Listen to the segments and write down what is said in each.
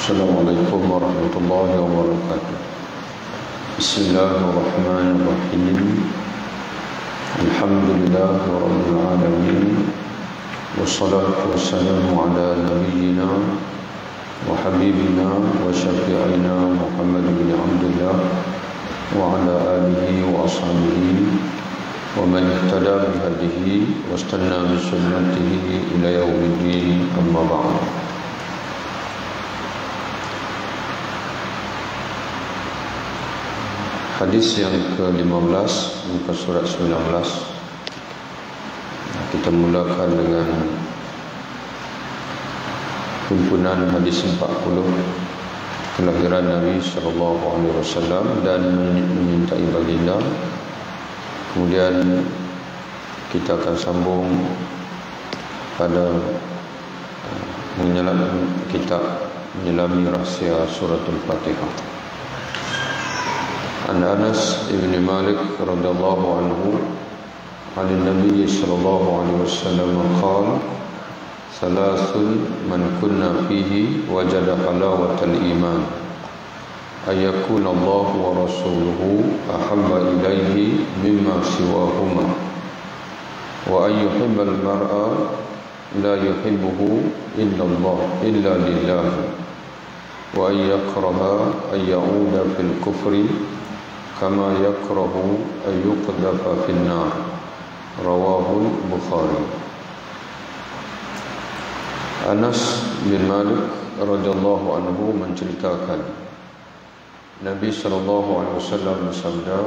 Assalamualaikum warahmatullahi wabarakatuh. Bismillahirrahmanirrahim. Alhamdulillahi rabbil alamin. Wassalatu wassalamu ala nabiyyina wa habibina wa syafi'ina Muhammad bin Abdullah wa ala alihi wa ashabihi wa man ihtada bihadihi wa istanna bi sunnatihi ila yaumiddin, amma ba'd. Hadis yang ke-15 muka surat 19. Kita mulakan dengan himpunan hadis 40 kelahiran Nabi SAW dan menyintai baginda. Kemudian kita akan sambung pada menyelami rahsia suratul Fatihah. An Anas ibn Malik radhiyallahu anhu an Nabi sallallahu alaihi wasallam qala salasun man kunna fihi wajada halawatal iman ayakuna Allah wa rasuluhu ahabba ilayhi mimma siwahuma wa ayyuhibbal mar'a la yuhibbuhu illa Allah illa lillah wa ayyakraha ayyauda fil kufri kama yakrahu ayyuqdafa fin nar. Rawahul Bukhari. Anas bin Malik radhiyallahu anhu menceritakan Nabi SAW bersabda,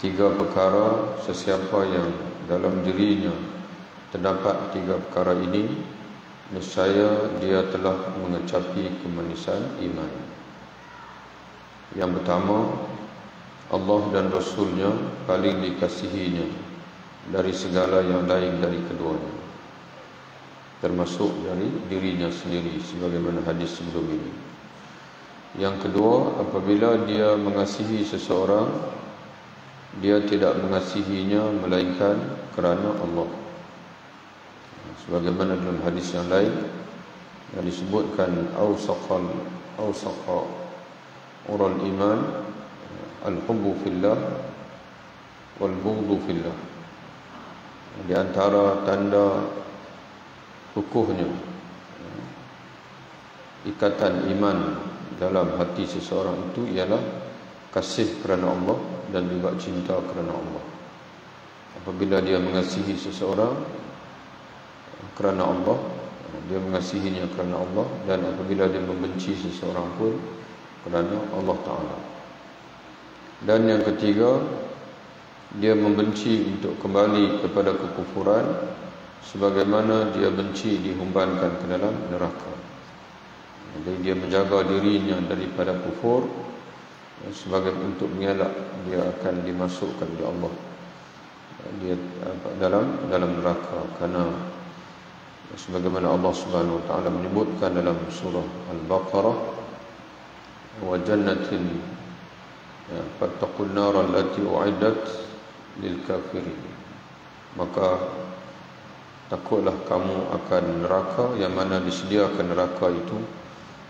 3 perkara sesiapa yang dalam dirinya terdapat 3 perkara ini, nescaya dia telah mengecapi kemanisan iman. Yang pertama, Allah dan Rasulnya paling dikasihinya dari segala yang lain dari keduanya, termasuk dari dirinya sendiri, sebagaimana hadis sebelum ini. Yang kedua, apabila dia mengasihi seseorang, dia tidak mengasihinya melainkan kerana Allah, sebagaimana dalam hadis yang lain yang disebutkan awsaqa ural iman al-hubbu fillah wal-bughdu fillah. Di antara tanda kukuhnya ikatan iman dalam hati seseorang itu ialah kasih kerana Allah dan juga cinta kerana Allah. Apabila dia mengasihi seseorang kerana Allah, dia mengasihinya kerana Allah, dan apabila dia membenci seseorang pun kerana Allah Ta'ala. Dan yang ketiga, dia membenci untuk kembali kepada kekufuran sebagaimana dia benci dihumbankan ke dalam neraka. Jadi dia menjaga dirinya daripada kufur sebagai untuk mengelak dia akan dimasukkan oleh Allah dia dalam neraka, kerana sebagaimana Allah Subhanahu wa taala menyebutkan dalam surah Al-Baqarah, wa jannatin fattaqun nar allati u'iddat lil kafirin, maka takutlah kamu akan neraka yang mana disediakan neraka itu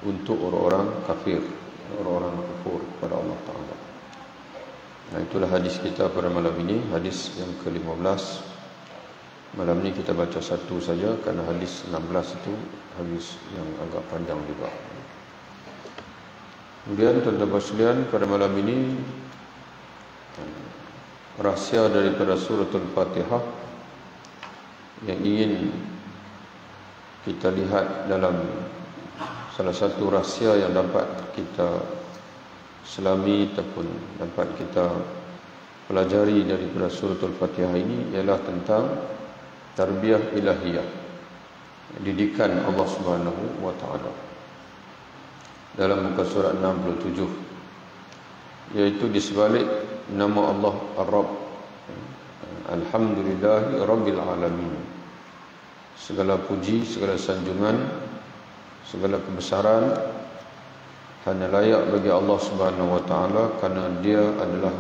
untuk orang-orang kafir, orang-orang kufur kepada Allah Ta'ala. Nah, itulah hadis kita pada malam ini, hadis yang ke-15. Malam ini kita baca satu saja kerana hadis 16 itu hadis yang agak panjang juga. Kemudian tuan-tuan sekalian, pada malam ini rahsia daripada suratul Fatihah yang ingin kita lihat dalam salah satu rahsia yang dapat kita selami ataupun dapat kita pelajari daripada suratul Fatihah ini ialah tentang tarbiyah ilahiyah, didikan Allah Subhanahu wa taala. Dalam muka surat 67, iaitu di sebalik nama Allah Ar-Rabb, Alhamdulillahi Rabbil Alamin, segala puji, segala sanjungan, segala kebesaran hanya layak bagi Allah Subhanahu wa taala, kerana dia adalah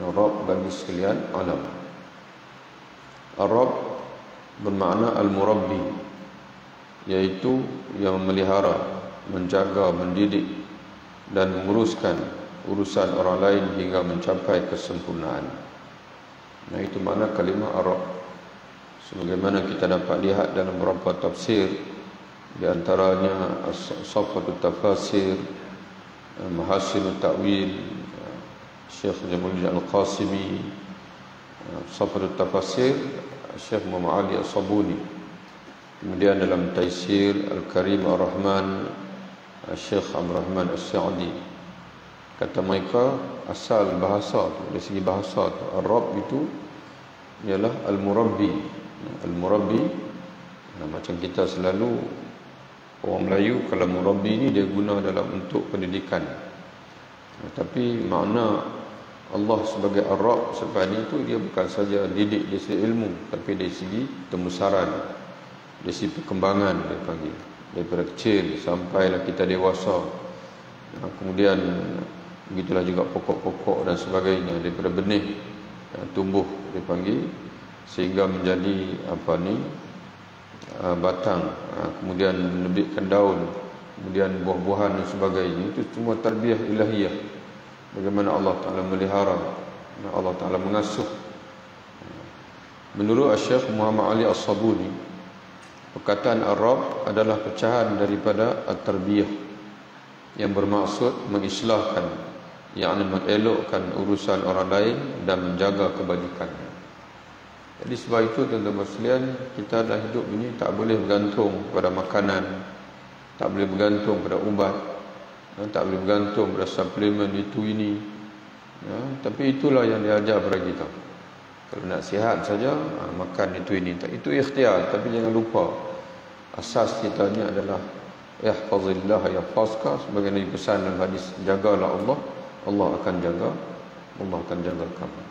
Rabb bagi sekalian alam. Ar-Rabb bermakna al-murabbi, iaitu yang memelihara, menjaga, mendidik dan menguruskan urusan orang lain hingga mencapai kesempurnaan. Nah, itu makna kalimah ar-Rabb. Sebagaimana kita dapat lihat dalam beberapa tafsir, di antaranya Safatut Tafasir, Mahasinut Ta'wil, Syekh Jamaluddin Al-Qasimi, Safatut Tafasir, Syekh Muhammad Ali As-Sabuni. Kemudian dalam Taisir Al-Karim Ar-Rahman, Syekh Abdul Rahman As-Sa'di, kata mereka asal bahasa tu, dari segi bahasa tu, Ar-Rabb itu ialah Al-Murabbi. Al-Murabbi, macam kita selalu orang Melayu, kalau Murabbi ni dia guna dalam untuk pendidikan. Tapi makna Allah sebagai Ar-Rabb seperti itu, dia bukan saja didik dari segi ilmu, tapi dari segi tembusaran, dari segi perkembangan dia panggil. Daripada kecil sampailah kita dewasa. Kemudian begitulah juga pokok-pokok dan sebagainya, daripada benih tumbuh dia panggil, sehingga menjadi batang, kemudian menebitkan daun, kemudian buah-buahan dan sebagainya. Itu semua tarbiyah ilahiyah, bagaimana Allah Ta'ala melihara, Allah Ta'ala mengasuh. Menurut Syekh Muhammad Ali As-Sabuni, perkataan Ar-Rabb adalah pecahan daripada at-tarbiyah yang bermaksud mengislahkan, yakni mengelokkan urusan orang lain dan menjaga kebajikan. Jadi sebab itu tuan-tuan sekalian, kita dalam hidup ini tak boleh bergantung pada makanan, tak boleh bergantung pada ubat, tak boleh bergantung pada suplemen itu ini. Tapi itulah yang diajar kepada kita. Kalau nak sihat saja, makan itu ini. Itu ikhtiar, tapi jangan lupa asas kita ni adalah ihfazillah yahfazka, sebagaimana dipesan dalam hadis, jagalah Allah, Allah akan jaga, Allah akan jaga kamu.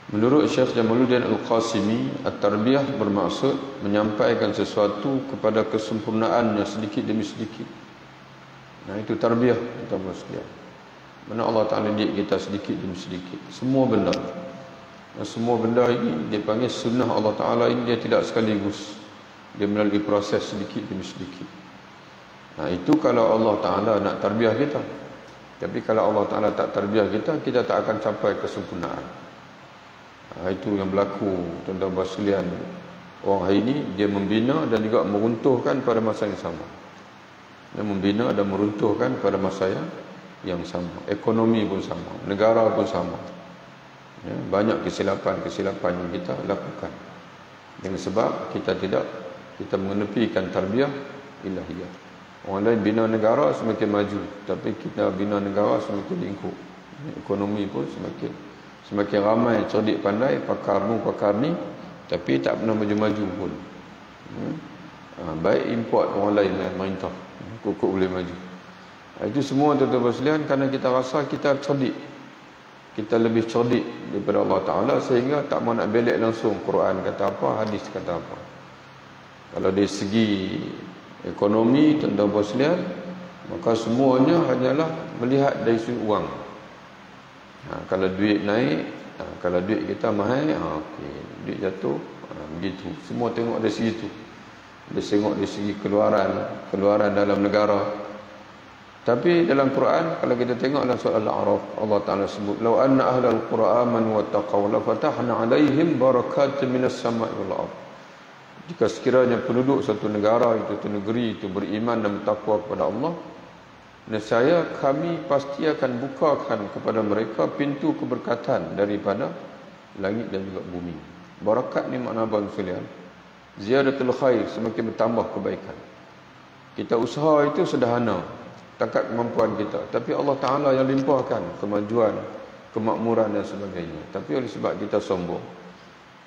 Menurut Syekh Jamaluddin Al-Qasimi, at-tarbiyah bermaksud menyampaikan sesuatu kepada kesempurnaannya sedikit demi sedikit. Nah, itu tarbiyah kita sekalian. Mana Allah Ta'ala didik kita sedikit demi sedikit. Semua benda. Semua benda ini dia panggil sunnah Allah Ta'ala ini, dia tidak sekaligus. Dia melalui proses sedikit demi sedikit. Nah, itu kalau Allah Ta'ala nak tarbiyah kita. Tapi kalau Allah Ta'ala tak tarbiyah kita, kita tak akan capai kesempurnaan. Itu yang berlaku tuan-tuan sekalian. Orang hari ini dia membina dan juga meruntuhkan pada masa yang sama. Dia membina dan meruntuhkan pada masa yang sama. Ekonomi pun sama, negara pun sama. Banyak kesilapan-kesilapan yang kita lakukan dengan sebab kita mengenepikan tarbiyah ilahiyah. Orang lain bina negara semakin maju, tapi kita bina negara semakin lingkup. Ekonomi pun semakin ramai cerdik pandai, pakar ni, tapi tak pernah maju-maju pun. Baik import orang lain yang merintah, kok boleh maju. Itu semua tuan-tuan sekalian kerana kita rasa kita cerdik, kita lebih cerdik daripada Allah Ta'ala, sehingga tak mahu nak belek langsung Quran kata apa, hadis kata apa. Kalau dari segi ekonomi tuan-tuan sekalian, maka semuanya hanyalah melihat dari segi wang. Kalau duit naik, kalau duit kita mahal, okey, duit jatuh, begitu. Semua tengok dari segi itu. Dia tengok dari segi keluaran dalam negara. Tapi dalam Quran, kalau kita tengok dalam surah Al-A'raf, Allah Ta'ala sebut, "Lau anna ahlal Qur'an amanu wattaqaw la fatahna 'alaihim barakatin minas sama'i wal ardh." Jika sekiranya penduduk satu negara itu, satu negeri itu beriman dan bertakwa kepada Allah, nescaya kami pasti akan bukakan kepada mereka pintu keberkatan daripada langit dan juga bumi. Barakat ni makna apa sekalian? Ziyadatul khair, semakin bertambah kebaikan. Kita usaha itu sederhana, takat kemampuan kita, tapi Allah Ta'ala yang limpahkan kemajuan, kemakmuran dan sebagainya. Tapi oleh sebab kita sombong,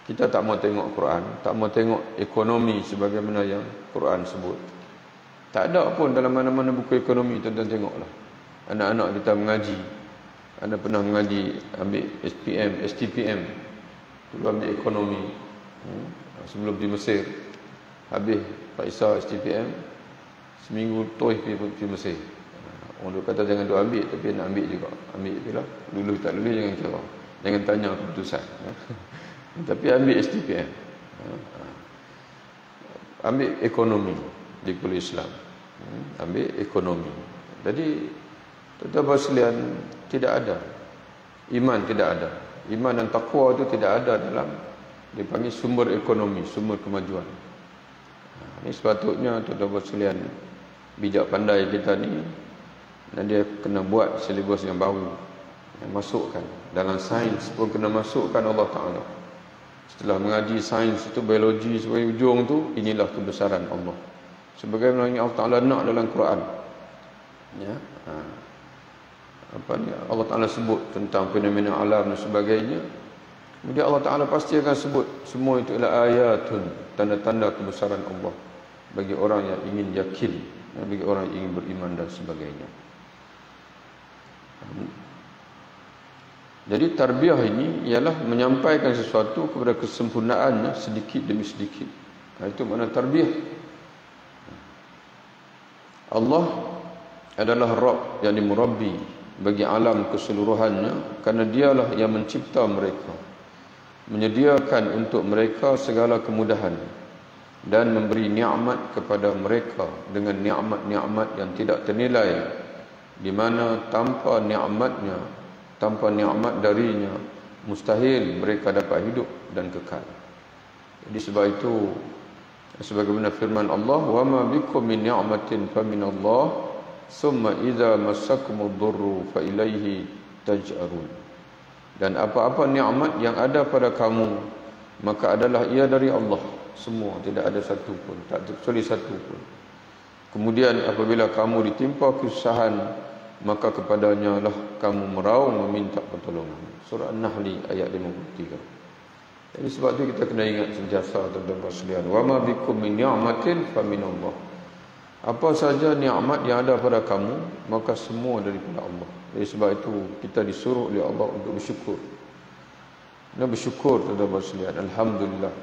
kita tak mau tengok Quran, tak mau tengok ekonomi sebagaimana yang Quran sebut. Tak ada pun dalam mana-mana buku ekonomi, tuan-tuan tengoklah. Anak-anak kita mengaji. Anda pernah mengaji, ambil STPM. Dulu ambil ekonomi. Sebelum di Mesir. Habis Pak Isa STPM. Seminggu toih pergi Mesir. Orang duk kata jangan duk ambil, tapi nak ambil juga. Ambil je lah. Lulus tak lulus jangan kira. Jangan tanya keputusan. Tapi ambil STPM. Ambil ekonomi. di kuliah Islam. Ambil ekonomi. Jadi tuan-tuan sekalian, tidak ada iman, tidak ada iman dan takwa itu tidak ada dalam dipanggil sumber ekonomi, sumber kemajuan. Ini sepatutnya tuan-tuan sekalian, bijak pandai kita ni, dan dia kena buat silibus yang baru, yang masukkan dalam sains pun kena masukkan Allah Ta'ala. Setelah mengaji sains itu, biologi sebagai ujung tu, inilah kebesaran Allah sebagaimana Allah Ta'ala nak dalam Quran. Ya, apa ni, Allah Ta'ala sebut tentang fenomena alam dan sebagainya. Kemudian Allah Ta'ala pasti akan sebut semua itu adalah ayatun, tanda-tanda kebesaran Allah bagi orang yang ingin yakin, bagi orang yang ingin beriman dan sebagainya. Jadi tarbiyah ini ialah menyampaikan sesuatu kepada kesempurnaannya sedikit demi sedikit. Itu makna tarbiyah. Allah adalah Rabb, yang murabbi bagi alam keseluruhannya, kerana dialah yang mencipta mereka, menyediakan untuk mereka segala kemudahan dan memberi nikmat kepada mereka dengan nikmat-nikmat yang tidak ternilai, di mana tanpa nikmat darinya mustahil mereka dapat hidup dan kekal. Jadi sebab itu, sebagaimana firman Allah, wa ma bikum min ni'matin fa min Allah summa idza massakumud durru fa ilaihi taj'arun. Dan apa-apa nikmat yang ada pada kamu, maka adalah ia dari Allah semua, tidak ada satu pun, tak terkecuali satu pun. Kemudian apabila kamu ditimpa kesusahan, maka kepadanya lah kamu meraung meminta pertolongan. Surah An-Nahl ayat 53. Jadi sebab itu kita kena ingat sentiasa, tuan-tuan sekalian, wa ma bikum min ni'matin fa min Allah. Apa saja nikmat yang ada pada kamu, maka semua daripada Allah. Jadi sebab itu kita disuruh oleh Allah untuk bersyukur. Kita bersyukur, tuan-tuan sekalian, alhamdulillah.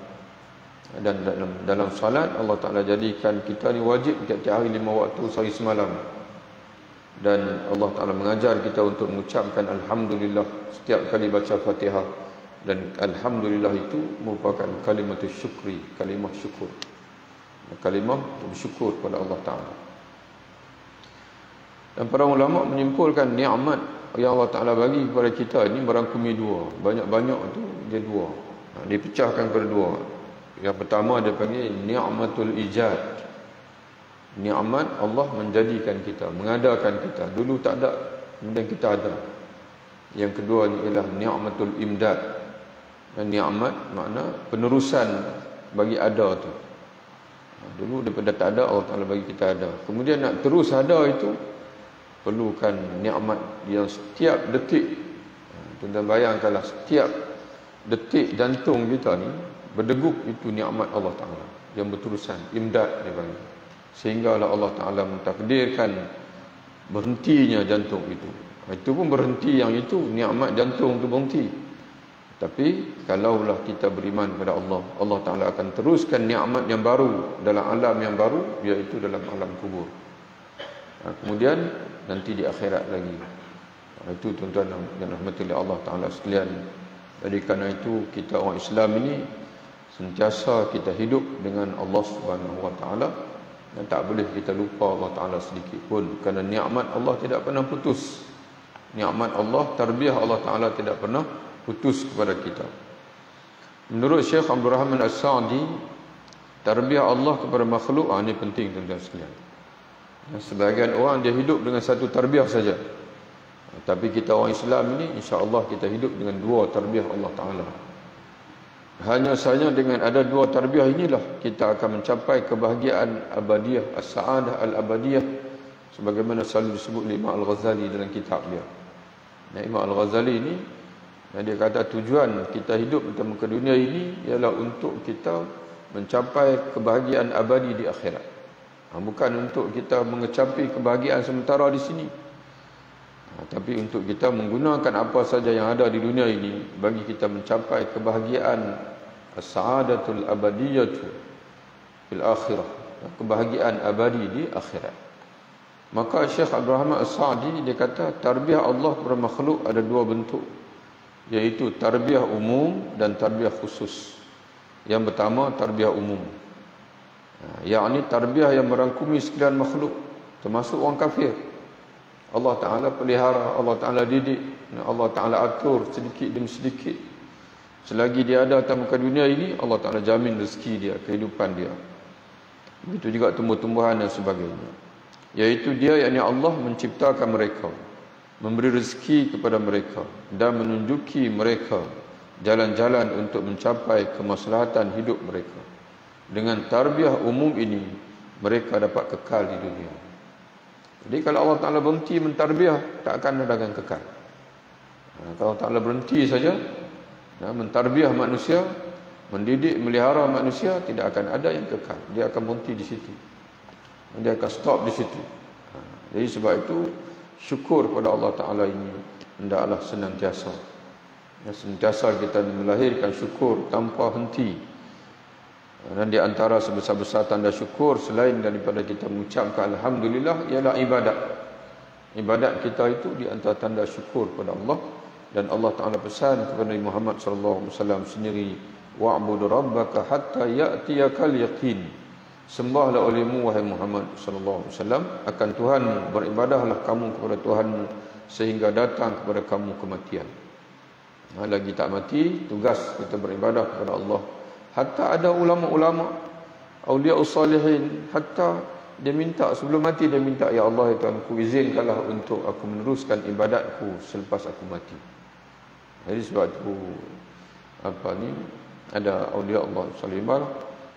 Dan dalam salat Allah Ta'ala jadikan kita ni wajib tiap-tiap hari 5 waktu sehari semalam. Dan Allah Ta'ala mengajar kita untuk mengucapkan alhamdulillah setiap kali baca Fatihah. Dan alhamdulillah itu merupakan kalimat syukri, kalimah syukur, kalimah bersyukur kepada Allah Ta'ala. Dan para ulama menyimpulkan nikmat yang Allah Ta'ala bagi kepada kita ini merangkumi dua. Banyak-banyak itu dia dua, dipecahkan kepada dua. Yang pertama dia panggil ni'matul ijad. Nikmat Allah menjadikan kita, mengadakan kita. Dulu tak ada, kemudian kita ada. Yang kedua ialah ni'matul imdad. Dan nikmat makna penerusan bagi ada tu. Dulu daripada tak ada, Allah Ta'ala bagi kita ada. Kemudian nak terus ada itu perlukan nikmat yang setiap detik. Tuan-tuan bayangkanlah, setiap detik jantung kita ni berdegup, itu nikmat Allah Ta'ala yang berterusan, imdad dia panggil. Sehinggalah Allah Ta'ala mentakdirkan berhentinya jantung itu. Itu pun berhenti, yang itu nikmat jantung itu berhenti. Tapi kalaulah kita beriman kepada Allah, Allah Ta'ala akan teruskan nikmat yang baru dalam alam yang baru, iaitu dalam alam kubur. Kemudian nanti di akhirat lagi. Itu tuan-tuan yang rahmati oleh Allah Ta'ala sekalian. Jadi kerana itu kita orang Islam ini sentiasa kita hidup dengan Allah Subhanahu Wa Ta'ala, dan tak boleh kita lupa Allah Ta'ala sedikit pun, kerana nikmat Allah tidak pernah putus. Nikmat Allah, tarbiyah Allah Ta'ala tidak pernah putus kepada kita. Menurut Syekh Abdul Rahman As-Sa'di, tarbiyah Allah kepada makhluk, ini penting tuan-tuan sekalian. Sebahagian orang dia hidup dengan satu tarbiyah saja. Tapi kita orang Islam ini, insya-Allah kita hidup dengan dua tarbiyah Allah Ta'ala. Hanya saja dengan ada dua tarbiyah inilah kita akan mencapai kebahagiaan abadiyah, as-sa'adah al-abadiyah, sebagaimana selalu disebut oleh Imam Al-Ghazali dalam kitab dia. Imam Al-Ghazali ini, dia kata tujuan kita hidup di muka dunia ini ialah untuk kita mencapai kebahagiaan abadi di akhirat. Bukan untuk kita mengecapi kebahagiaan sementara di sini. Tapi untuk kita menggunakan apa saja yang ada di dunia ini bagi kita mencapai kebahagiaan as-sa'adatul abadiyatu fil akhirah, kebahagiaan abadi di akhirat. Maka Syekh Abdul Rahman As-Sa'di dia kata tarbiyah Allah kepada makhluk ada dua bentuk, iaitu tarbiyah umum dan tarbiyah khusus. Yang pertama tarbiyah umum, yakni tarbiyah yang merangkumi sekalian makhluk, termasuk orang kafir. Allah Ta'ala pelihara, Allah Ta'ala didik, Allah Ta'ala atur sedikit demi sedikit. Selagi dia ada atas muka dunia ini, Allah Ta'ala jamin rezeki dia, kehidupan dia. Begitu juga tumbuh-tumbuhan dan sebagainya. Iaitu dia, yakni Allah menciptakan mereka, memberi rezeki kepada mereka dan menunjuki mereka jalan-jalan untuk mencapai kemaslahatan hidup mereka. Dengan tarbiyah umum ini, mereka dapat kekal di dunia. Jadi kalau Allah Ta'ala berhenti mentarbiyah, tak akan ada yang kekal. Kalau Allah Ta'ala berhenti saja mentarbiyah manusia, mendidik, melihara manusia, tidak akan ada yang kekal. Dia akan berhenti di situ. Dia akan stop di situ. Jadi sebab itu syukur kepada Allah Ta'ala ini hendaklah senantiasa. Senantiasa kita melahirkan syukur tanpa henti. Dan di antara sebesar-besar tanda syukur selain daripada kita mengucapkan alhamdulillah ialah ibadat. Ibadat kita itu di antara tanda syukur kepada Allah. Dan Allah Ta'ala pesan kepada Nabi Muhammad SAW sendiri, wa'budu rabbaka hatta ya'tiyakal yaqin. Sembahlah olehmu wahai Muhammad SAW akan Tuhanmu, beribadahlah kamu kepada Tuhanmu sehingga datang kepada kamu kematian. Lagi tak mati, tugas kita beribadah kepada Allah. Hatta ada ulama-ulama, awliyaus salihin, hatta dia minta sebelum mati, dia minta, ya Allah, ya Tuhanku, izinkanlah untuk aku meneruskan ibadatku selepas aku mati. Jadi sebab itu ada awliya Allah salihin.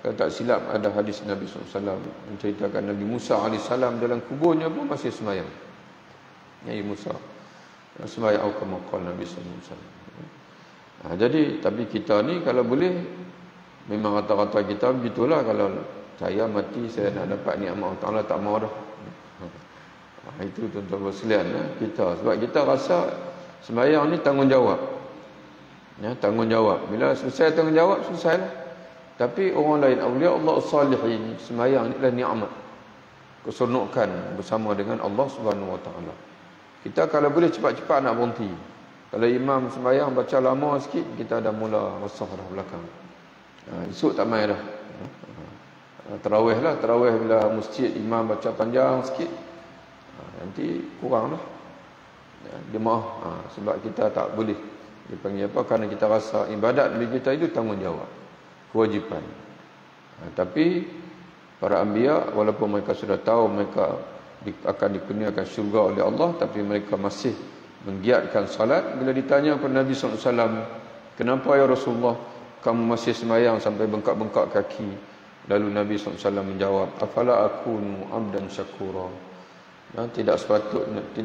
Kalau tak silap ada hadis Nabi SAW menceritakan Nabi Musa AS dalam kuburnya pun masih semayang. Nabi Musa semayang al-kamakal Nabi SAW. Jadi tapi kita ni kalau boleh, memang kata-kata kita begitulah. Kalau saya mati, saya nak dapat nikmat Allah Ta'ala, tak mahu dah. Itu tuan-tuan sekalian kita. Sebab kita rasa sembahyang ni tanggungjawab. Tanggungjawab. Bila selesai tanggungjawab, selesailah. Tapi orang lain, awliya Allah salihin, sembahyang ni adalah nikmat, keseronokan bersama dengan Allah Subhanahu Wa Ta'ala. Kita kalau boleh cepat-cepat nak berhenti. Kalau imam sembahyang baca lama sikit, kita dah mula resah dah belakang. Esok tak main dah. Tarawih lah, tarawih bila masjid imam baca panjang sikit, nanti kurang lah jemaah. Sebab kita tak boleh dipanggil apa, kerana kita rasa ibadat bagi kita itu tanggungjawab, kewajipan. Tapi para anbiya, walaupun mereka sudah tahu mereka akan dikurniakan syurga oleh Allah, tapi mereka masih menggiatkan salat. Bila ditanya kepada Nabi SAW, kenapa ya Rasulullah kamu masih sembahyang sampai bengkak-bengkak kaki? Lalu Nabi SAW menjawab, afala akunu abdan syakura. Tidak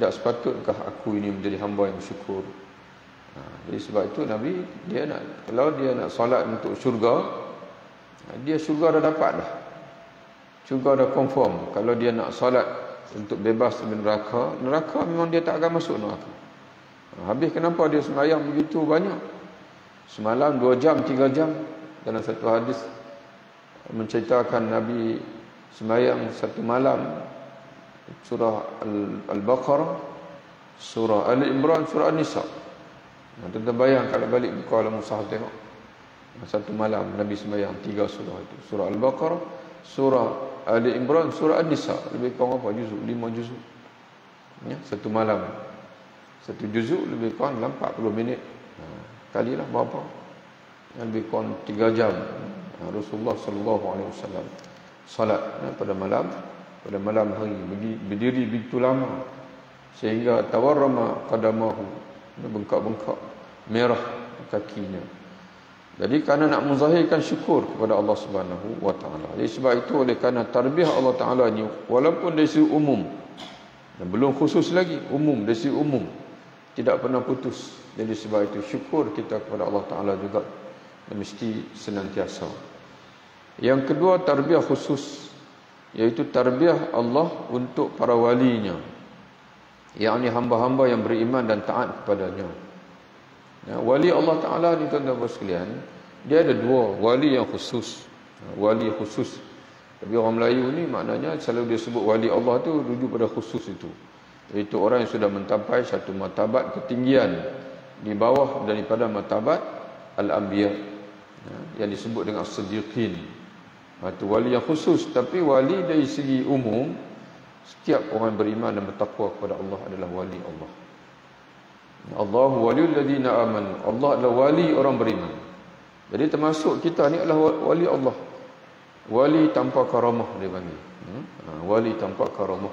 sepatutkah aku ini menjadi hamba yang syukur? Jadi sebab itu Nabi, kalau dia nak salat untuk syurga, dia syurga dah dapat dah. Syurga dah confirm. Kalau dia nak salat untuk bebas dari neraka, neraka memang dia tak akan masuk neraka. Habis kenapa dia sembahyang begitu banyak? Semalam 2 jam, 3 jam. Dalam satu hadis menceritakan Nabi sembahyang satu malam surah Al-Baqarah, surah Ali Imran, surah An-Nisa. Tuan-tuan bayang kalau balik buka dalam mushaf tengok. Satu malam Nabi sembahyang 3 surah itu. Surah Al-Baqarah, surah Ali Imran, surah An-Nisa. Lebih kurang apa? Juzuk, 5 juzuk. Satu malam. Satu juzuk lebih kurang 40 minit. Kalilah berapa? Lebih kurang 3 jam. Rasulullah SAW salat pada malam hari, berdiri begitu lama sehingga tawarrama qadamahu, bengkak-bengkak, merah kakinya. Jadi kerana nak menzahirkan syukur kepada Allah Subhanahu Wa Ta'ala. Jadi sebab itu, oleh kerana tarbiyah Allah Ta'ala ni, walaupun dari segi umum, dan belum khusus lagi, umum, dari segi umum, tidak pernah putus. Jadi sebab itu syukur kita kepada Allah Ta'ala juga mesti senantiasa. Yang kedua, tarbiyah khusus, iaitu tarbiyah Allah untuk para walinya, yakni hamba-hamba yang beriman dan taat kepadanya. Wali Allah Ta'ala ni tuan-tuan sekalian, dia ada 2, wali yang khusus, wali khusus. Tapi orang Melayu ni maknanya selalu dia sebut wali Allah tu rujuk pada khusus itu, iaitu orang yang sudah mencapai satu martabat ketinggian di bawah daripada martabat al-anbiya, yang disebut dengan as-siddiqin. Itu wali yang khusus. Tapi wali dari segi umum, setiap orang beriman dan bertakwa kepada Allah adalah wali Allah. Allahu waliyul ladzina amanu. Allah adalah wali orang beriman. Jadi termasuk kita ni adalah wali Allah. Wali tanpa karamah dia panggil. Wali tanpa karamah.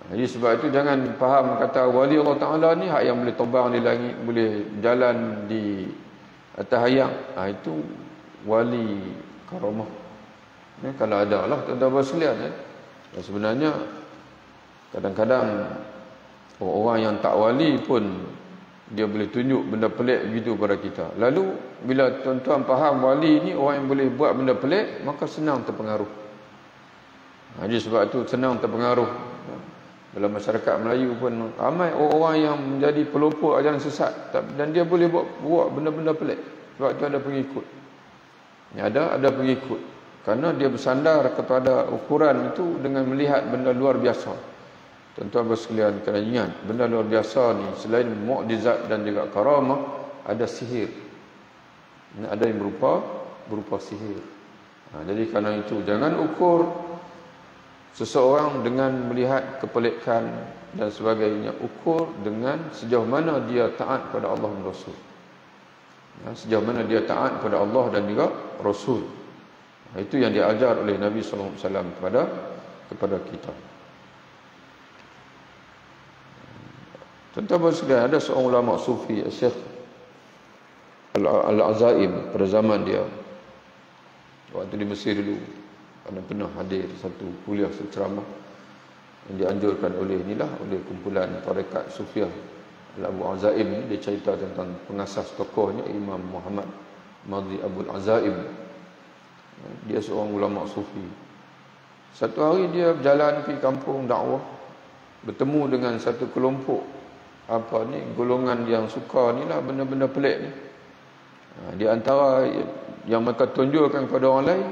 Jadi sebab itu jangan faham kata wali Allah Ta'ala ni hak yang boleh terbang di langit, boleh jalan di atas hayang. Itu wali karamah. Kalau ada lah tuan-tuan sekalian. Sebenarnya kadang-kadang orang yang tak wali pun dia boleh tunjuk benda pelik begitu pada kita. Lalu bila tuan-tuan faham wali ni orang yang boleh buat benda pelik, maka senang terpengaruh. Jadi sebab itu senang terpengaruh. Dalam masyarakat Melayu pun ramai orang yang menjadi pelopor ajaran sesat dan dia boleh buat benda-benda pelik. Sebab itu ada pengikut. Ada pengikut. Kerana dia bersandar kepada ukuran itu dengan melihat benda luar biasa. Tuan-tuan sekalian kena ingat, benda luar biasa ni selain mukjizat dan juga karamah, ada sihir. Ada yang berupa sihir. Jadi kerana itu jangan ukur seseorang dengan melihat kepelikan dan sebagainya. Ukur dengan sejauh mana dia taat kepada Allah dan Rasul. Sejauh mana dia taat kepada Allah dan juga Rasul. Itu yang diajar oleh Nabi SAW kepada kita. Tuan-tuan sekalian, ada seorang ulama sufi, Syekh Al-Azaim, pada zaman dia waktu di Mesir dulu, pernah hadir satu kuliah ceramah yang dianjurkan oleh kumpulan tarekat Sufiah Al-Abu Azaim ni. Dia cerita tentang pengasas tokohnya Imam Muhammad Madhi Abul Azaim. Dia seorang ulama sufi. Satu hari dia berjalan pergi kampung dakwah, bertemu dengan satu kelompok golongan yang suka ni lah benda-benda pelik ni. Di antara yang mereka tunjukkan kepada orang lain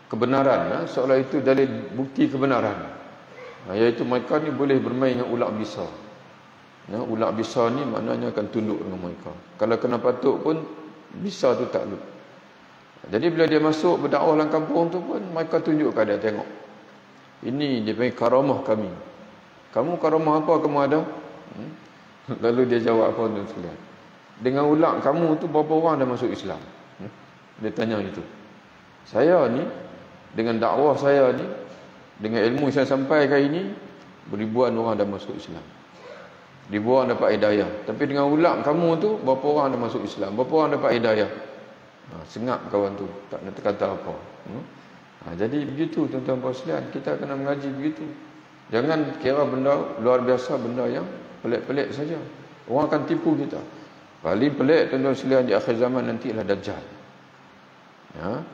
kebenaran, seolah itu dalil bukti kebenaran. Iaitu mereka ni boleh bermain dengan ulat bisa. Ulat bisa ni maknanya akan tunduk dengan mereka. Kalau kena patuk pun bisa tu tak lut. Jadi bila dia masuk berdakwah dalam kampung tu pun mereka tunjukkan dia, tengok. Ini dia panggil karamah kami. Kamu karamah apa kamu ada? Lalu dia jawab apa tuan sekalian? Dengan ulat kamu tu berapa orang dah masuk Islam? Dia tanya itu. Saya ni dengan dakwah saya ni, dengan ilmu saya sampaikan ini, ribuan orang dah masuk Islam. Ribuan dapat hidayah. Tapi dengan ulat kamu tu berapa orang dah masuk Islam? Berapa orang dapat hidayah? Sengap kawan tu, tak nak kata apa. Jadi begitu tuan-tuan puan sekalian, kita kena mengaji begitu. Jangan kira benda luar biasa, benda yang pelik-pelik saja. Orang akan tipu kita. Paling pelik tuan-tuan sekalian di akhir zaman nanti ialah Dajjal.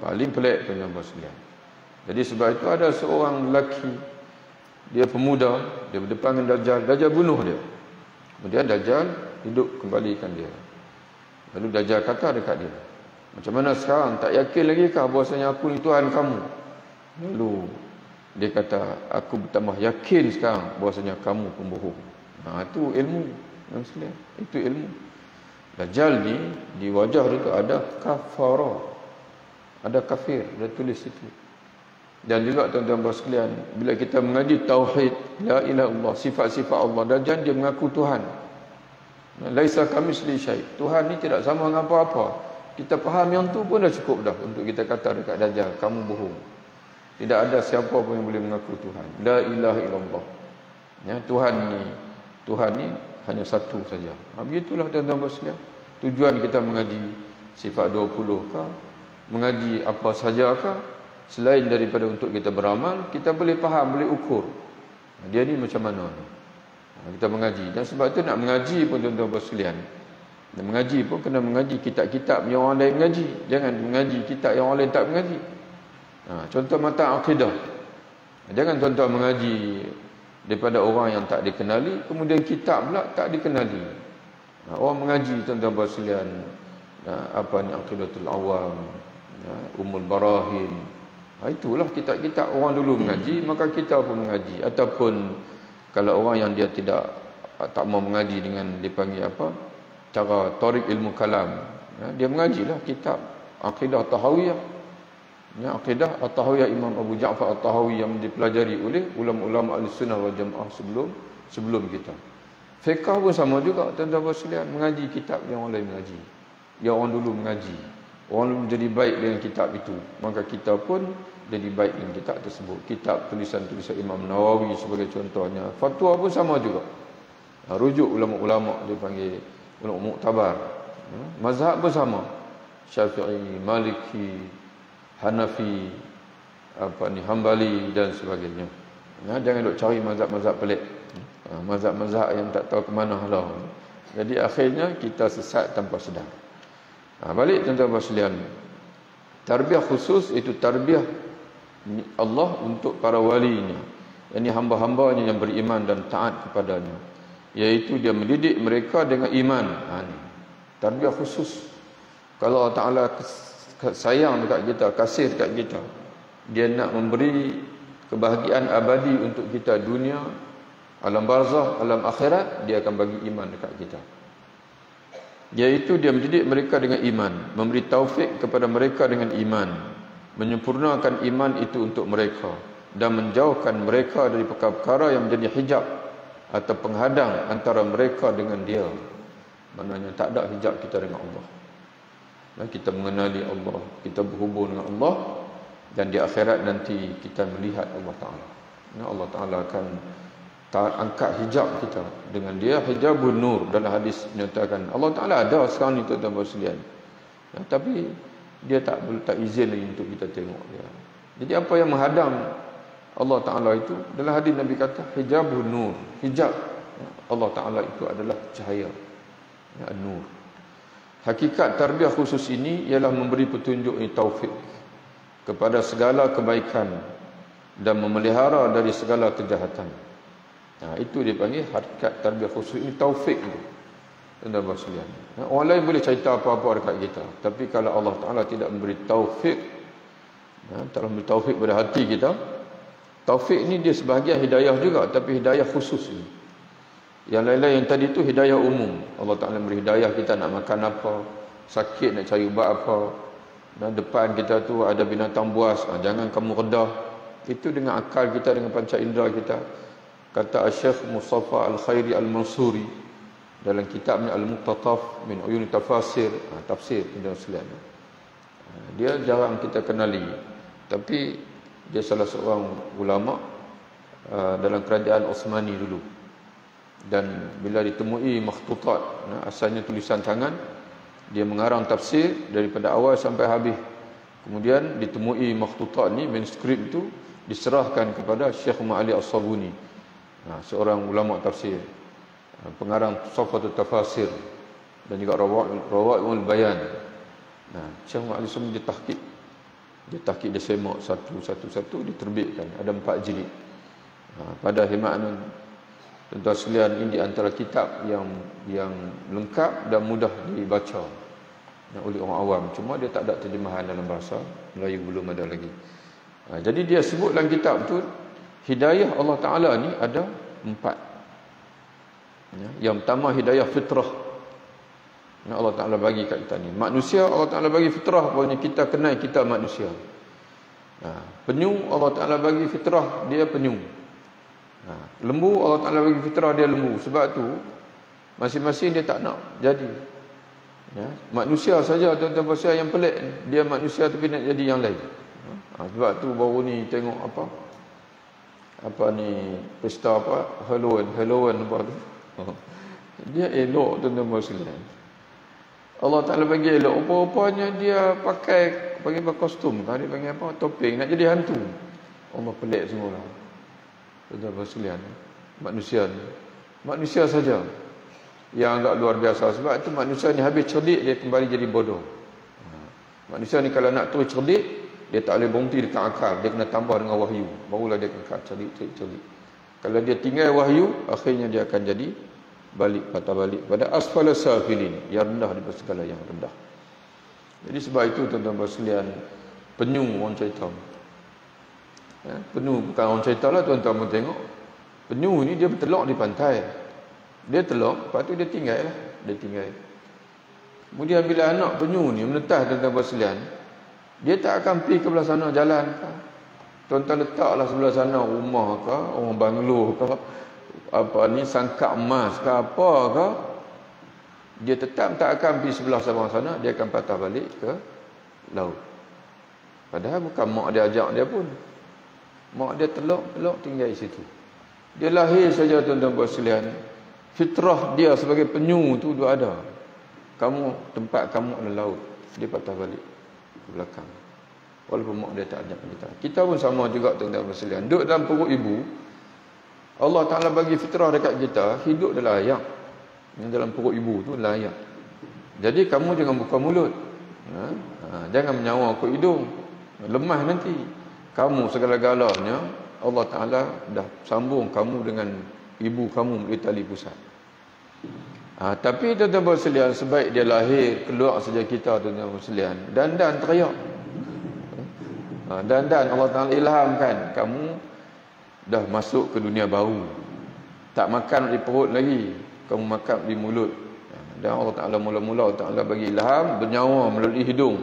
Paling pelik tuan-tuan puan sekalian. Jadi sebab itu ada seorang lelaki, dia pemuda, dia berdepan dengan Dajjal. Dajjal bunuh dia. Kemudian Dajjal hidup kembalikan dia. Lalu Dajjal kata dekat dia, macam mana sekarang, tak yakin lagi kah bahawasanya aku ni Tuhan kamu? Lalu dia kata, aku bertambah yakin sekarang bahawasanya kamu pembohong. Itu ilmu. Itu ilmu. Dajjal ni, di wajah dia tu ada kafara, ada kafir, dia tulis itu. Dan juga tuan-tuan sekalian, bila kita mengaji tauhid, la ilaha illallah, sifat-sifat Allah, Dajjal dia mengaku Tuhan. Laisa kamitsli syai'. Tuhan ni tidak sama dengan apa-apa. Kita faham yang tu pun dah cukup dah untuk kita kata dekat Dajjal, kamu bohong. Tidak ada siapa pun yang boleh mengaku Tuhan. La ilaha illallah. Tuhan ni hanya satu saja. Begitulah tuan-tuan sekalian. Tujuan kita mengaji sifat 20 kah, mengaji apa sajakah, selain daripada untuk kita beramal, kita boleh faham, boleh ukur. Dia ni macam mana ni. Kita mengaji. Dan sebab itu nak mengaji pun tuan-tuan sekalian, dan mengaji pun kena mengaji kitab-kitab yang orang lain mengaji. Jangan mengaji kitab yang orang lain tak mengaji. Contoh mata akidah. Jangan tuan-tuan mengaji daripada orang yang tak dikenali, kemudian kitab pula tak dikenali. Orang mengaji tuan-tuan sekalian, Aqidatul Awam, Ummul Barahin. Itulah kitab-kitab orang dulu mengaji, maka kita pun mengaji. Ataupun kalau orang yang dia tak mau mengaji dengan dipanggil cara tarik ilmu kalam, dia mengajilah kitab Akidah Tahawiyah. Ya, akidah At-Tahawiyah Imam Abu Ja'far At-Tahawi yang dipelajari oleh ulama-ulama Ahlussunnah wal Jamaah sebelum kita. Fiqh pun sama juga, tuan-tuan sekalian, mengaji kitab yang orang lain mengaji. Yang orang dulu mengaji. Orang dulu jadi baik dengan kitab itu, maka kita pun jadi baik dengan kitab tersebut. Kitab tulisan-tulisan Imam Nawawi sebagai contohnya. Fatwa pun sama juga. Rujuk ulama-ulama dia panggil ulama muktabar. Mazhab pun sama. Syafi'i, Maliki, Hanafi, Hambali dan sebagainya. Jangan duk cari mazhab-mazhab pelik. Mazhab-mazhab yang tak tahu ke mana halau. Jadi akhirnya kita sesat tanpa sedar. Balik tuan-tuan sekalian. Tarbiyah khusus itu tarbiyah Allah untuk para walinya. Ini hamba-hambanya yang beriman dan taat kepadanya. Iaitu dia mendidik mereka dengan iman. Tarbiyah khusus. Kalau Allah Ta'ala sayang dekat kita, kasih dekat kita, dia nak memberi kebahagiaan abadi untuk kita dunia, alam barzah, alam akhirat, dia akan bagi iman dekat kita. Iaitu dia mendidik mereka dengan iman, memberi taufik kepada mereka dengan iman, menyempurnakan iman itu untuk mereka dan menjauhkan mereka dari perkara-perkara yang menjadi hijab atau penghadang antara mereka dengan dia. Maknanya tak ada hijab kita dengan Allah. Kita mengenali Allah, kita berhubung dengan Allah, dan di akhirat nanti kita melihat Allah Ta'ala. Allah Ta'ala akan angkat hijab kita dengan dia. Hijabun nur, dalam hadis menyatakan Allah Ta'ala ada sekarang ni tuan-tuan sekalian, tapi dia tak izin lagi untuk kita tengok dia. Jadi apa yang menghadang Allah Ta'ala itu, dalam hadis Nabi kata hijabun nur, hijab Allah Ta'ala itu adalah cahaya, nur. Hakikat tarbiyah khusus ini ialah memberi petunjuk taufik kepada segala kebaikan dan memelihara dari segala kejahatan. Itu dipanggil hakikat tarbiyah khusus ini, taufik itu. Tuan-tuan sekalian, orang lain boleh cerita apa-apa dekat kita, tapi kalau Allah Ta'ala tidak memberi taufik, tak memberi taufik pada hati kita, taufik ini dia sebahagian hidayah juga, tapi hidayah khusus ini. Yang lain-lain yang tadi itu hidayah umum. Allah Ta'ala beri hidayah kita nak makan apa, sakit nak cari ubat apa, dan depan kita tu ada binatang buas, jangan kamu redah. Itu dengan akal kita, dengan panca indera kita. Kata Syekh Mustafa Al-Khairi Al-Mansuri dalam kitabnya Al-Muqtataf min Uyun Tafasir, tafsir dan sekalian. Dia jarang kita kenali, tapi dia salah seorang ulama dalam kerajaan Osmani dulu. Dan bila ditemui makhtutat, asalnya tulisan tangan, dia mengarang tafsir daripada awal sampai habis. Kemudian ditemui makhtutat ni, manuskrip itu diserahkan kepada Syekh Ma'ali As-Sabuni, seorang ulama tafsir, pengarang Tuhfatul Tafasir dan juga Rawa'iul Bayan. Syekh Ma'ali As-Sabuni dia tahqiq, dia semak satu-satu diterbitkan, ada 4 jilid. Pada khidmat tuan-tuan sekalian, ini di antara kitab yang lengkap dan mudah dibaca oleh orang awam. Cuma dia tak ada terjemahan dalam bahasa Melayu, belum ada lagi. Jadi dia sebut dalam kitab tu, hidayah Allah Ta'ala ni ada 4. Yang pertama hidayah fitrah, yang Allah Ta'ala bagi kat kita ni. Manusia, Allah Ta'ala bagi fitrah, pokoknya kita kenal kita manusia. Penyu, Allah Ta'ala bagi fitrah, dia penyu. Lembu, Allah Ta'ala bagi fitrah, dia lembu. Sebab tu masing-masing dia tak nak jadi. Manusia saja tuan-tuan pasal yang pelik, dia manusia tapi nak jadi yang lain. Sebab tu baru ni tengok apa ni, pesta apa, Halloween apa tu. Dia elok tuan-tuan sekalian. Allah Ta'ala bagi elok, rupa-rupanya dia pakai kostum, dia panggil apa, topeng, nak jadi hantu. Allah pelik semua lah. Tuan-tuan sekalian, manusia saja yang agak luar biasa. Sebab itu manusia ni habis cerdik, dia kembali jadi bodoh. Manusia ni kalau nak terus cerdik, dia tak boleh berhenti dekat akal, dia kena tambah dengan wahyu, barulah dia akan cerdik. Kalau dia tinggal wahyu, akhirnya dia akan jadi patah balik pada asfala safilin, yang rendah daripada segala yang rendah. Jadi sebab itu tuan-tuan sekalian, penyu orang cerita, penyu bukan orang cerita lah, tuan-tuan pun tengok. Penyu ni dia bertelok di pantai. Dia telok, lepas tu dia tinggal lah. Kemudian bila anak penyu ni menetah tuan-tuan bersekalian, dia tak akan pergi ke belah sana jalan ke. Tuan-tuan letaklah sebelah sana rumah ke, orang banglo ke, apa ni, sangkak emas ke apa ke, dia tetap tak akan pergi sebelah sana, dia akan patah balik ke laut. Padahal bukan mak dia ajak dia pun. Mak dia telok tinggal di situ. Dia lahir saja tuan-tuan bersekalian, fitrah dia sebagai penyu tu dia ada. Tempat kamu adalah laut. Dia patah balik ke belakang. Walaupun mak dia tak ajak kita. Kita pun sama juga tuan-tuan bersekalian. Duduk dalam perut ibu, Allah Ta'ala bagi fitrah dekat kita, hidup adalah layak. Yang dalam perut ibu tu layak. Jadi kamu jangan buka mulut. Jangan menyawa ke hidung. Lemah nanti. Kamu segala-galanya Allah Ta'ala dah sambung kamu dengan ibu kamu melalui tali pusat. Tapi tuan-tuan bersekalian, sebaik dia lahir, keluar saja kita tuan-tuan bersekalian, dandan teriak. Dandan Allah Ta'ala ilhamkan, kamu dah masuk ke dunia baru. Tak makan di perut lagi, kamu makan di mulut. Dan Allah Ta'ala mula-mula Allah Ta'ala bagi ilham bernyawa melalui hidung.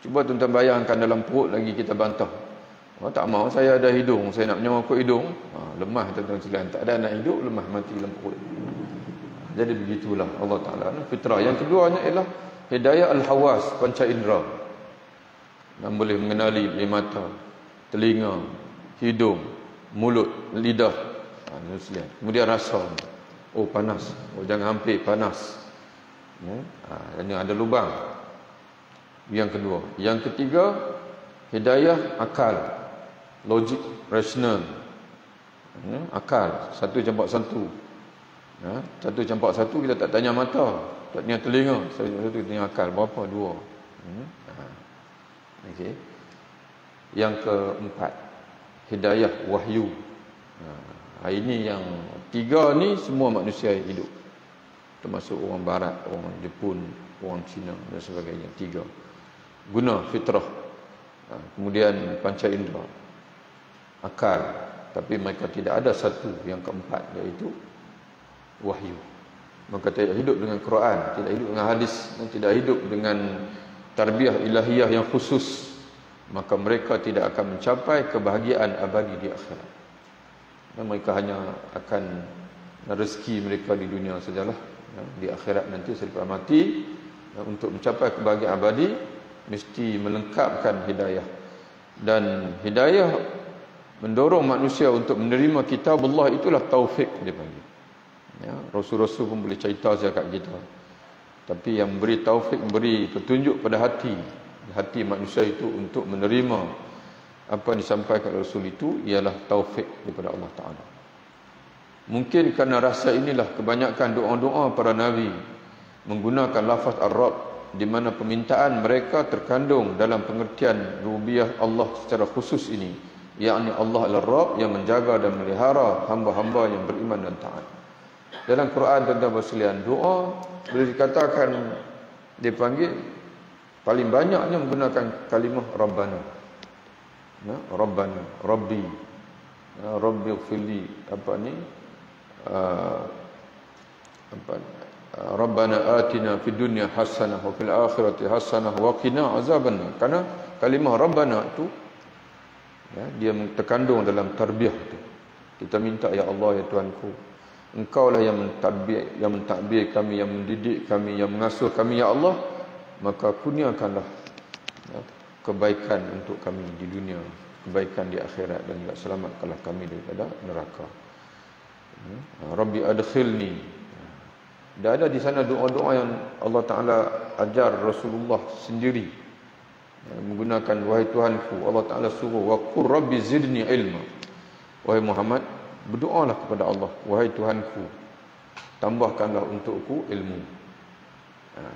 Cuba tuan-tuan bayangkan dalam perut lagi kita bantah. Tak mahu saya ada hidung, saya nak menyawa ke hidung. Lemah tuan-tuan sekalian, tak ada nak hidup, lemah mati dalam perut. Jadi begitulah Allah Ta'ala fitrah. Yang keduanya ialah hidayah al-hawas, panca indera. Dan boleh mengenali dari mata, telinga, hidung, mulut, lidah. Kemudian rasa. Oh panas, oh jangan hampir panas. Ini ada lubang. Yang kedua. Yang ketiga, hidayah akal, logik, rasional. Akal, 1+1. 1+1 kita tak tanya mata, tak tanya telinga, 1+1 tanya akal. Berapa? 2. Okey. Yang keempat, hidayah wahyu. Ini yang 3 ni semua manusia hidup, termasuk orang barat, orang Jepun, orang Cina dan sebagainya. 3 guna fitrah. Kemudian panca indera, akal, tapi mereka tidak ada satu yang keempat, iaitu wahyu. Maka tidak hidup dengan Quran, tidak hidup dengan hadis, dan tidak hidup dengan tarbiyah ilahiyah yang khusus, maka mereka tidak akan mencapai kebahagiaan abadi di akhirat. Dan mereka hanya akan rezeki mereka di dunia sajalah. Di akhirat nanti selepas mati, untuk mencapai kebahagiaan abadi mesti melengkapkan hidayah. Dan hidayah mendorong manusia untuk menerima kitab Allah, itulah taufik dia panggil. Rasul-rasul pun boleh cerita zakat kita. Tapi yang memberi taufik, memberi petunjuk pada hati manusia itu untuk menerima apa yang disampaikan Rasul itu, ialah taufik daripada Allah Ta'ala. Mungkin kerana rasa inilah kebanyakan doa-doa para Nabi menggunakan lafaz ar-Rabb, di mana permintaan mereka terkandung dalam pengertian rububiyah Allah secara khusus ini, yakni Allah adalah Rabb yang menjaga dan melihara hamba-hamba yang beriman dan taat. Dalam Quran tuan-tuan bersekalian, doa boleh dikatakan dipanggil paling banyaknya menggunakan kalimah Rabbana. Rabbana, Rabbi, Rabbi ighfirli, Rabbana atina fid dunya hasanah wa fil akhirati hasanah wa qina azabannar. Karena kalimah Rabbana itu dia terkandung dalam tarbiyah itu. Kita minta, ya Allah, ya Tuhanku, Engkaulah yang mentadbir kami, yang mendidik kami, yang mengasuh kami, ya Allah, maka kurniakanlah kebaikan untuk kami di dunia, kebaikan di akhirat, dan juga selamatkanlah kami daripada neraka. Rabbi adkhilni. Dan ada di sana doa-doa yang Allah Ta'ala ajar Rasulullah sendiri, menggunakan wahai Tuhanku. Allah Ta'ala suruh, wa qur rabbi zidni ilma. Wahai Muhammad, berdoalah kepada Allah, wahai Tuhanku, tambahkanlah untukku ilmu.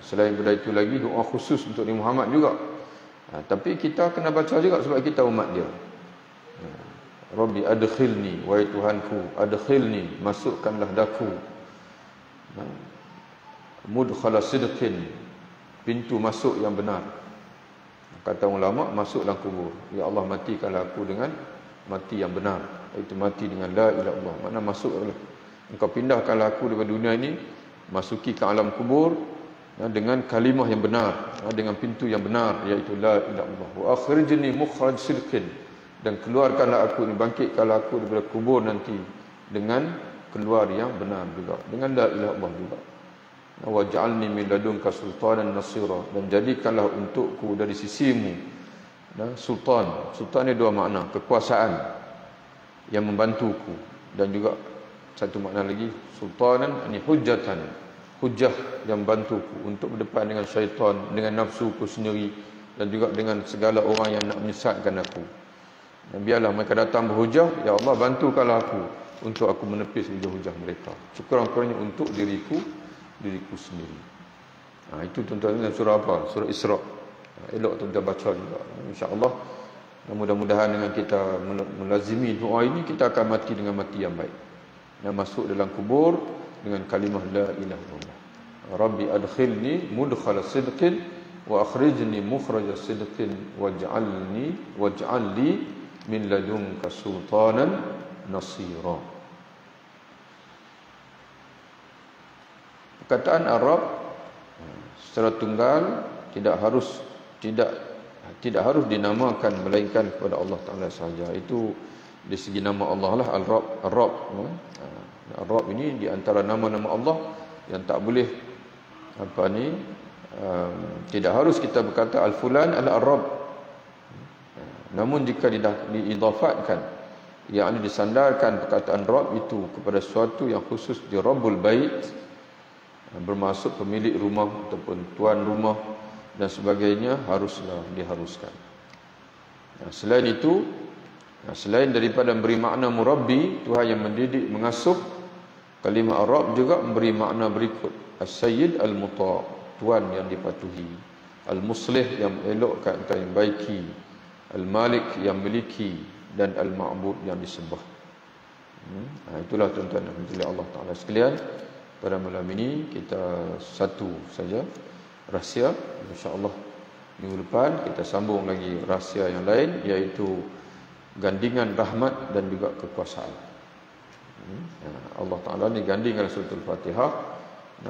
Selain daripada itu lagi, doa khusus untuk Nabi Muhammad juga. Tapi kita kena baca juga sebab kita umat dia. Rabbi adkhilni, wahai Tuhanku, adkhilni, masukkanlah daku. Mudkhala sidqin, pintu masuk yang benar. Kata ulama, masuk dalam kubur. Ya Allah, matikanlah aku dengan mati yang benar, iaitu mati dengan la ilaha illallah. Makna masuk, engkau pindahkanlah aku daripada dunia ini, masuki ke alam kubur dengan kalimah yang benar, dengan pintu yang benar, iaitu la ilaha illallah. Wa akhrijni mukhraj sidqin, dan keluarkanlah aku, bangkitkanlah aku daripada kubur nanti dengan keluar yang benar juga, dengan la ilaha illallah juga. Waj'alni min ladunka sultanan nasira, dan jadikanlah untukku dari sisimu sultan. Sultan ni dua makna, kekuasaan yang membantuku, dan juga satu makna lagi sultanan ini hujjatan, hujjah yang membantuku untuk berdepan dengan syaitan, dengan nafsuku sendiri, dan juga dengan segala orang yang nak menyesatkan aku. Dan biarlah mereka datang berhujah, ya Allah bantukanlah aku untuk aku menepis hujah-hujah mereka, sekurang-kurangnya untuk diriku sendiri. Itu tuan-tuan dalam surah apa? Surah Isra. Elok tuan-tuan baca juga, insya-Allah. Mudah-mudahan dengan kita melazimi doa ini, kita akan mati dengan mati yang baik, dan masuk dalam kubur dengan kalimah la ilaha illallah. Rabbi adkhilni mudkhala sidqin wa akhrijni mukhraja sidqin waj'al li min ladunka sultanan nasira. Perkataan Arab secara tunggal tidak harus dinamakan melainkan kepada Allah Taala sahaja. Itu di segi nama Allah lah, Al-Rabb. Al-Rabb ini di antara nama-nama Allah yang tak boleh tidak harus kita berkata Al-Fulan Al-Rabb. Namun jika diidafatkan, yakni disandarkan perkataan Rabb itu kepada sesuatu yang khusus di Rabbul Bait, bermaksud pemilik rumah ataupun tuan rumah dan sebagainya, haruslah diharuskan. Selain itu, selain daripada memberi makna murabbi, Tuhan yang mendidik, mengasuh, kalimah Arab juga memberi makna berikut: As-Sayyid Al-Muta', tuan yang dipatuhi; Al-Muslih, yang elokkan atau yang baiki; Al-Malik, yang miliki; dan Al-Ma'bud, yang disembah. Itulah tuan-tuan alhamdulillah Allah Ta'ala sekalian, pada malam ini kita satu saja rahsia. InsyaAllah minggu depan kita sambung lagi rahsia yang lain, iaitu gandingan rahmat dan juga kekuasaan. Allah Ta'ala ni gandingan suratul Fatihah,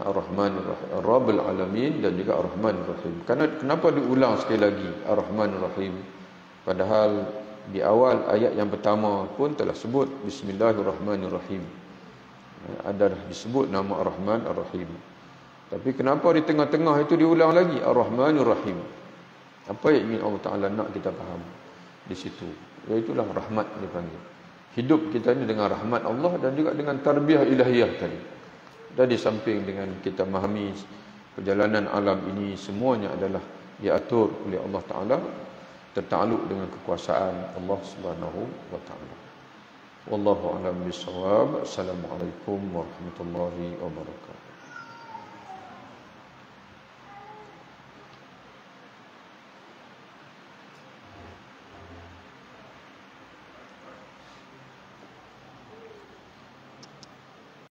Ar-Rahman Ar-Rahim, Ar-Rabbil Alamin, dan juga Ar-Rahman Ar-Rahim. Kenapa diulang sekali lagi Ar-Rahman Ar-Rahim, padahal di awal ayat yang pertama pun telah sebut Bismillahirrahmanirrahim, ada disebut nama Ar-Rahman Ar-Rahim. Tapi kenapa di tengah-tengah itu diulang lagi Ar-Rahmanur Rahim? Apa yang ingin Allah Ta'ala nak kita faham di situ? Iaitulah rahmat dipanggil. Hidup kita ini dengan rahmat Allah dan juga dengan tarbiyah ilahiyah tadi. Dan di samping dengan kita memahami perjalanan alam ini semuanya adalah diatur oleh Allah Ta'ala, tertakluk dengan kekuasaan Allah Subhanahu wa Ta'ala. Wallahu a'lam bishawab. Assalamualaikum warahmatullahi wabarakatuh.